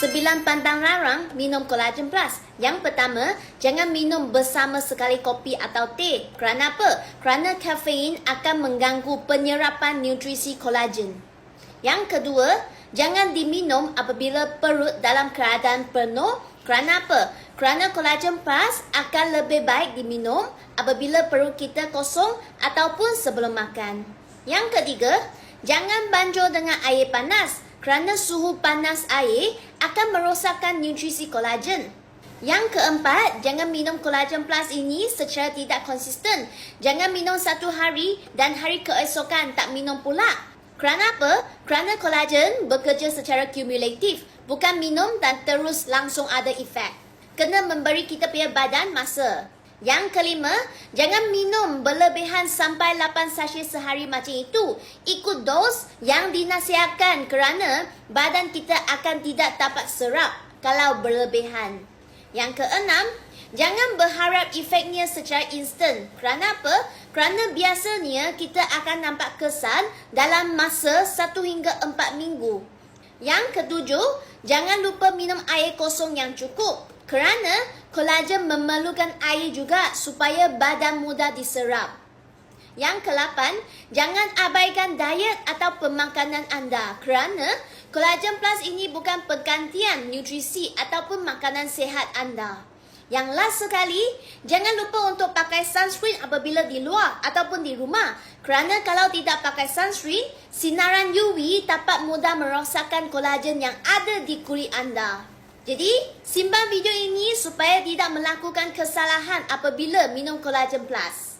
9 pantang larang minum Collagen Plus. Yang pertama, jangan minum bersama sekali kopi atau teh. Kerana apa? Kerana kafein akan mengganggu penyerapan nutrisi kolagen. Yang kedua, jangan diminum apabila perut dalam keadaan penuh. Kerana apa? Kerana Collagen Plus akan lebih baik diminum apabila perut kita kosong ataupun sebelum makan. Yang ketiga, jangan banjur dengan air panas. Kerana suhu panas air akan merosakkan nutrisi kolagen. Yang keempat, jangan minum Collagen Plus ini secara tidak konsisten. Jangan minum satu hari dan hari keesokan tak minum pula. Kerana apa? Kerana kolagen bekerja secara kumulatif. Bukan minum dan terus langsung ada efek. Kena memberi kita punya badan masa. Yang kelima, jangan minum berlebihan sampai 8 sachet sehari macam itu. Ikut dos yang dinasihatkan kerana badan kita akan tidak dapat serap kalau berlebihan. Yang keenam, jangan berharap efeknya secara instan. Kerana apa? Kerana biasanya kita akan nampak kesan dalam masa 1 hingga 4 minggu. Yang ketujuh, jangan lupa minum air kosong yang cukup. Kerana kolagen memerlukan air juga supaya badan mudah diserap. Yang ke-8, jangan abaikan diet atau pemakanan anda. Kerana Collagen Plus ini bukan penggantian nutrisi ataupun makanan sihat anda. Yang last sekali, jangan lupa untuk pakai sunscreen apabila di luar ataupun di rumah. Kerana kalau tidak pakai sunscreen, sinaran UV dapat mudah merosakkan kolagen yang ada di kulit anda. Jadi, simpan video ini supaya tidak melakukan kesalahan apabila minum Collagen Plus.